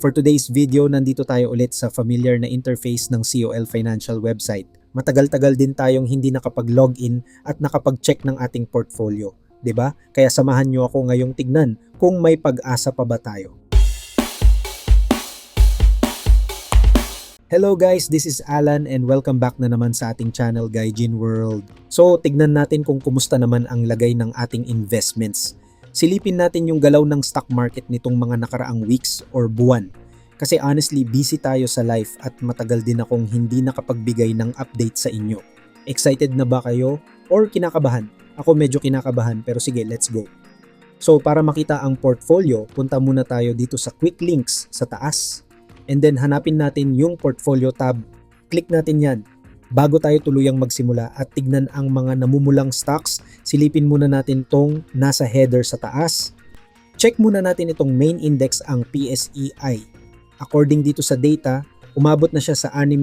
For today's video, nandito tayo ulit sa familiar na interface ng COL Financial website. Matagal-tagal din tayong hindi nakapag-login at nakapag-check ng ating portfolio, 'di ba? Kaya samahan niyo ako ngayong tignan kung may pag-asa pa ba tayo. Hello guys, this is Alan and welcome back na naman sa ating channel Gaijin World. So, tignan natin kung kumusta naman ang lagay ng ating investments. Silipin natin yung galaw ng stock market nitong mga nakaraang weeks or buwan. Kasi honestly, busy tayo sa life at matagal din akong hindi nakapagbigay ng update sa inyo. Excited na ba kayo or kinakabahan? Ako medyo kinakabahan pero sige, let's go. So, para makita ang portfolio, punta muna tayo dito sa quick links sa taas. And then hanapin natin yung portfolio tab. Click natin yan. Bago tayo tuluyang magsimula at tignan ang mga namumulang stocks, silipin muna natin tong nasa header sa taas. Check muna natin itong main index, ang PSEI. According dito sa data, umabot na siya sa 6,000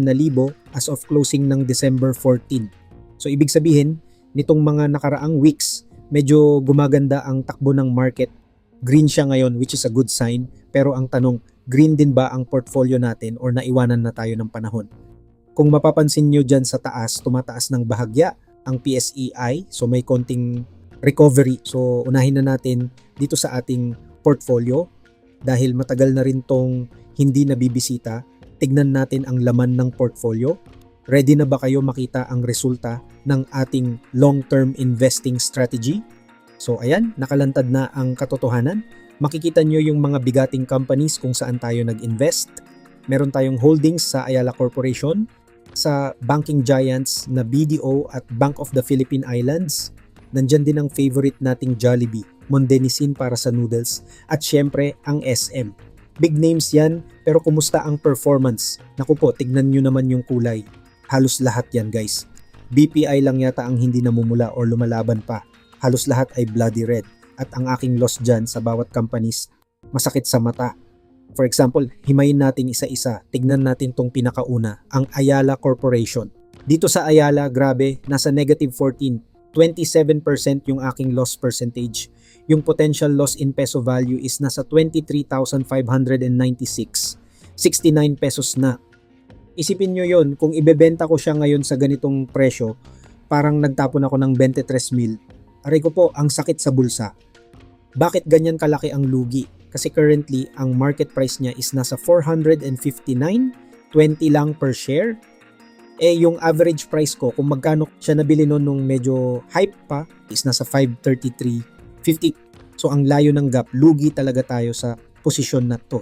as of closing ng December 14. So ibig sabihin, nitong mga nakaraang weeks, medyo gumaganda ang takbo ng market. Green siya ngayon, which is a good sign. Pero ang tanong, green din ba ang portfolio natin or naiwanan na tayo ng panahon? Kung mapapansin nyo dyan sa taas, tumataas ng bahagya ang PSEI. So may konting recovery. So unahin na natin dito sa ating portfolio. Dahil matagal na rin tong hindi nabibisita, tignan natin ang laman ng portfolio. Ready na ba kayo makita ang resulta ng ating long-term investing strategy? So ayan, nakalantad na ang katotohanan. Makikita nyo yung mga bigating companies kung saan tayo nag-invest. Meron tayong holdings sa Ayala Corporation, sa banking giants na BDO at Bank of the Philippine Islands. Nandyan din ang favorite nating Jollibee, Mondenisin para sa noodles, at syempre ang SM. Big names yan, pero kumusta ang performance? Naku po, tignan nyo naman yung kulay. Halos lahat yan guys. BPI lang yata ang hindi namumula or lumalaban pa. Halos lahat ay bloody red. At ang aking loss dyan sa bawat companies, masakit sa mata. For example, himayin natin isa-isa. Tignan natin tong pinakauna, ang Ayala Corporation. Dito sa Ayala, grabe, nasa negative 14. 27% yung aking loss percentage. Yung potential loss in peso value is nasa 23,596. 69 pesos na. Isipin nyo yon, kung ibebenta ko siya ngayon sa ganitong presyo, parang nagtapon ako ng 23,000. Aray ko po, ang sakit sa bulsa. Bakit ganyan kalaki ang lugi? Kasi currently, ang market price niya is nasa 459.20 lang per share. Yung average price ko, kung magkano siya nabili noon nung medyo hype pa, is nasa 533.50. So ang layo ng gap, lugi talaga tayo sa posisyon na to.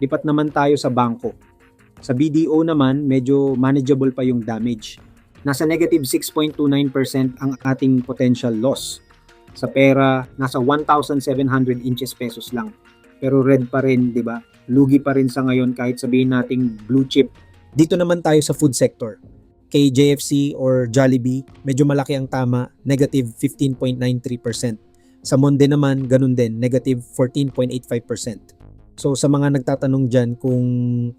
Lipat naman tayo sa bangko. Sa BDO naman, medyo manageable pa yung damage. Nasa negative 6.29% ang ating potential loss. Sa pera, nasa 1,700 inches pesos lang. Pero red pa rin, di ba? Lugi pa rin sa ngayon kahit sabihin nating blue chip. Dito naman tayo sa food sector. Kay JFC or Jollibee, medyo malaki ang tama, negative 15.93%. Sa Monde naman, ganun din, negative 14.85%. So sa mga nagtatanong dyan kung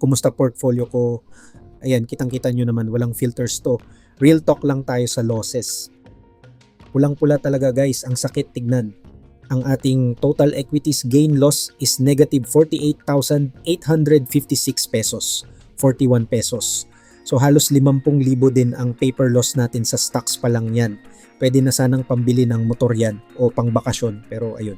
kumusta portfolio ko, ayan, kitang-kita nyo naman, walang filters to. Real talk lang tayo sa losses. Pulang-pula talaga guys, ang sakit tignan. Ang ating total equities gain loss is negative 48,856 pesos, 41 pesos. So halos 50,000 din ang paper loss natin sa stocks pa lang yan. Pwede na sanang pambili ng motor yan o pang bakasyon, pero ayun.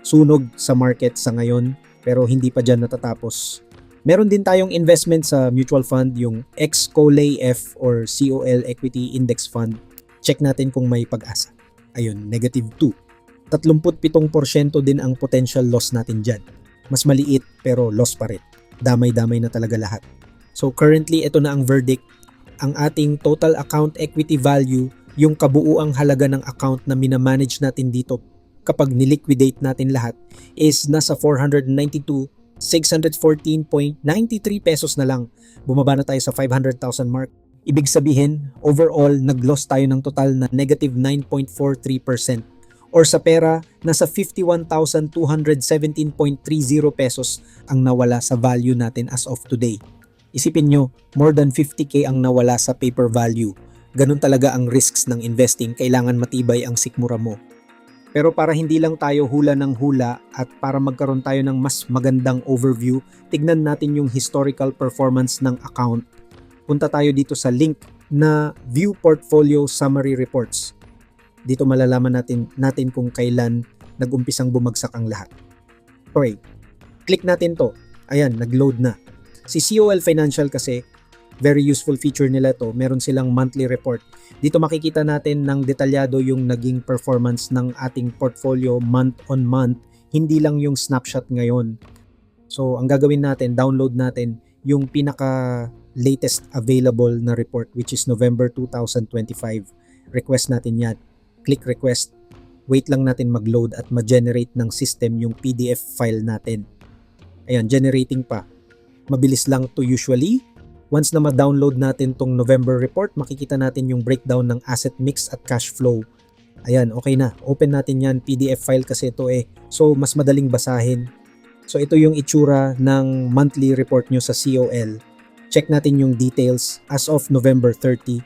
Sunog sa market sa ngayon, pero hindi pa dyan natatapos. Meron din tayong investment sa mutual fund, yung XCOLAF or COL Equity Index Fund. Check natin kung may pag-asa. Ayun, negative 2. 37% din ang potential loss natin dyan. Mas maliit pero loss pa rin. Damay-damay na talaga lahat. So currently, ito na ang verdict. Ang ating total account equity value, yung kabuuang halaga ng account na minamanage natin dito kapag niliquidate natin lahat, is nasa 492,614.93 pesos na lang. Bumaba na tayo sa 500,000 mark. Ibig sabihin, overall, nag-loss tayo ng total na negative 9.43%. Or sa pera, nasa 51,217.30 pesos ang nawala sa value natin as of today. Isipin nyo, more than 50k ang nawala sa paper value. Ganun talaga ang risks ng investing, kailangan matibay ang sikmura mo. Pero para hindi lang tayo hula ng hula at para magkaroon tayo ng mas magandang overview, tignan natin yung historical performance ng account. Punta tayo dito sa link na View Portfolio Summary Reports. Dito malalaman natin kung kailan nag-umpisang bumagsak ang lahat. Okay, click natin to. Ayan, nag-load na. Si COL Financial kasi, very useful feature nila to. Meron silang monthly report. Dito makikita natin ng detalyado yung naging performance ng ating portfolio month on month, hindi lang yung snapshot ngayon. So, ang gagawin natin, download natin yung pinaka latest available na report which is November 2025. Request natin yan. Click request. Wait lang natin mag-load at ma-generate ng system yung PDF file natin. Ayan, generating pa. Mabilis lang to usually. Once na ma-download natin tong November report, makikita natin yung breakdown ng asset mix at cash flow. Ayan, okay na. Open natin yan. PDF file kasi ito eh. So, mas madaling basahin. So, ito yung itsura ng monthly report nyo sa COL. Check natin yung details as of November 30.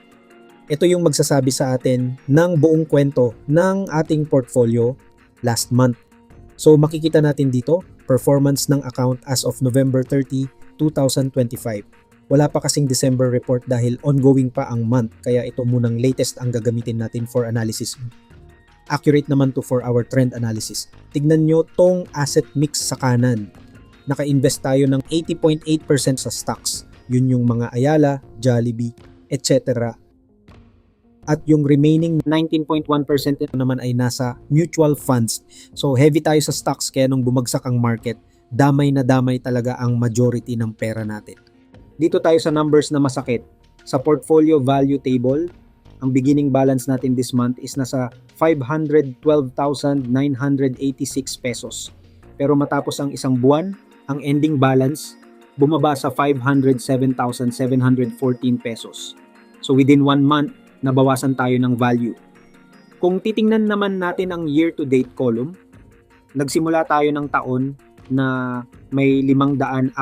Ito yung magsasabi sa atin ng buong kwento ng ating portfolio last month. So, makikita natin dito, performance ng account as of November 30, 2025. Wala pa kasing December report dahil ongoing pa ang month, kaya ito munang latest ang gagamitin natin for analysis. Accurate naman to for our trend analysis. Tignan nyo tong asset mix sa kanan. Naka-invest tayo ng 80.8% sa stocks. Yun yung mga Ayala, Jollibee, etc. At yung remaining 19.1% naman ay nasa mutual funds. So heavy tayo sa stocks kaya nung bumagsak ang market, damay na damay talaga ang majority ng pera natin. Dito tayo sa numbers na masakit. Sa portfolio value table, ang beginning balance natin this month is nasa 512,986 pesos. Pero matapos ang isang buwan, ang ending balance bumaba sa 507,714 pesos. So within 1 month, nabawasan tayo ng value. Kung titingnan naman natin ang year-to-date column, nagsimula tayo ng taon na may 544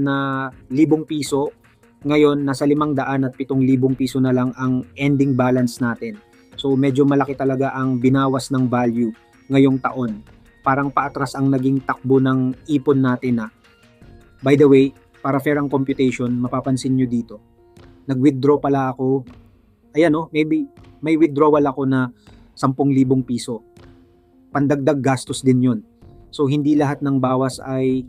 na libong piso. Ngayon, nasa 507,000 piso na lang ang ending balance natin. So, medyo malaki talaga ang binawas ng value ngayong taon. Parang paatras ang naging takbo ng ipon natin na. By the way, para fair ang computation, mapapansin nyo dito. Nag-withdraw pala ako. Ayan maybe may withdrawal ako na 10,000 piso. Pandagdag gastos din yun. So, hindi lahat ng bawas ay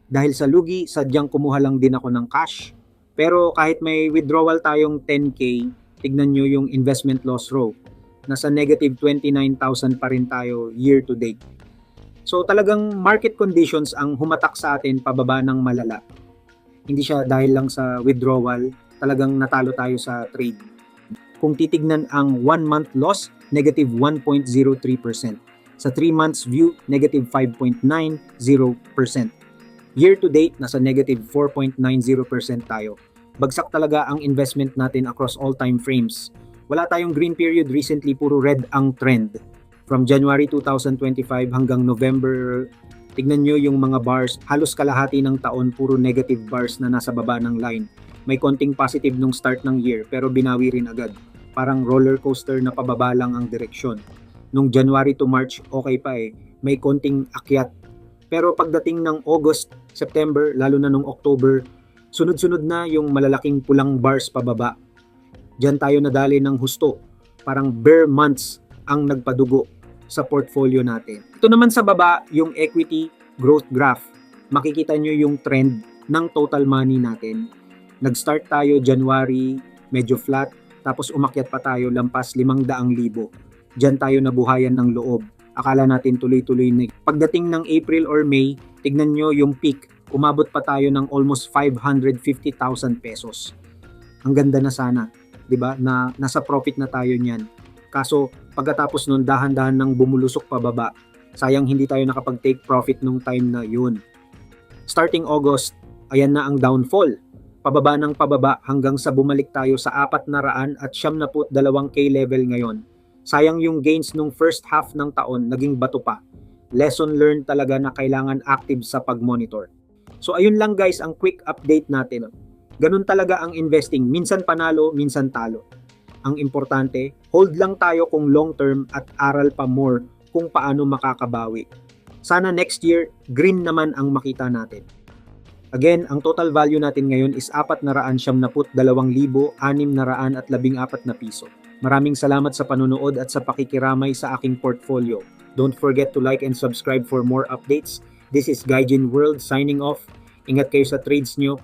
dahil sa lugi, sadyang kumuha lang din ako ng cash. Pero kahit may withdrawal tayong 10K, tignan nyo yung investment loss row. Nasa negative 29,000 pa rin tayo year to date. So, talagang market conditions ang humatak sa atin pababa ng malala. Hindi siya dahil lang sa withdrawal, talagang natalo tayo sa trade. Kung titignan ang 1 month loss, negative 1.03%. Sa 3 months view, negative 5.90%. Year to date, nasa negative 4.90% tayo. Bagsak talaga ang investment natin across all time frames. Wala tayong green period recently, puro red ang trend. From January 2025 hanggang November, tignan nyo yung mga bars, halos kalahati ng taon, puro negative bars na nasa baba ng line. May konting positive nung start ng year, pero binawi rin agad. Parang roller coaster na pababa lang ang direksyon. Nung January to March, okay pa may konting akyat. Pero pagdating ng August, September, lalo na nung October, sunod-sunod na yung malalaking pulang bars pababa. Diyan tayo nadali ng husto. Parang bare months ang nagpadugo sa portfolio natin. Ito naman sa baba, yung equity growth graph. Makikita nyo yung trend ng total money natin. Nag-start tayo January, medyo flat, tapos umakyat pa tayo lampas 500,000. Diyan tayo nabuhayan ng loob. Akala natin tuloy-tuloy na. Pagdating ng April or May, tignan nyo yung peak. Umabot pa tayo ng almost 550,000 pesos. Ang ganda na sana, 'di ba? Na nasa profit na tayo niyan. Kaso pagkatapos nun dahan-dahan nang bumulusok pababa. Sayang hindi tayo nakapag-take profit nung time na yun. Starting August, ayan na ang downfall. Pababa ng pababa hanggang sa bumalik tayo sa 492K level ngayon. Sayang yung gains nung first half ng taon, naging bato pa. Lesson learned talaga na kailangan active sa pag-monitor. So ayun lang guys, ang quick update natin. Ganun talaga ang investing. Minsan panalo, minsan talo. Ang importante, hold lang tayo kung long term at aral pa more kung paano makakabawi. Sana next year, green naman ang makita natin. Again, ang total value natin ngayon is 472,614 na piso. Maraming salamat sa panunood at sa pakikiramay sa aking portfolio. Don't forget to like and subscribe for more updates. This is Gaijin World signing off. Ingat kayo sa trades nyo.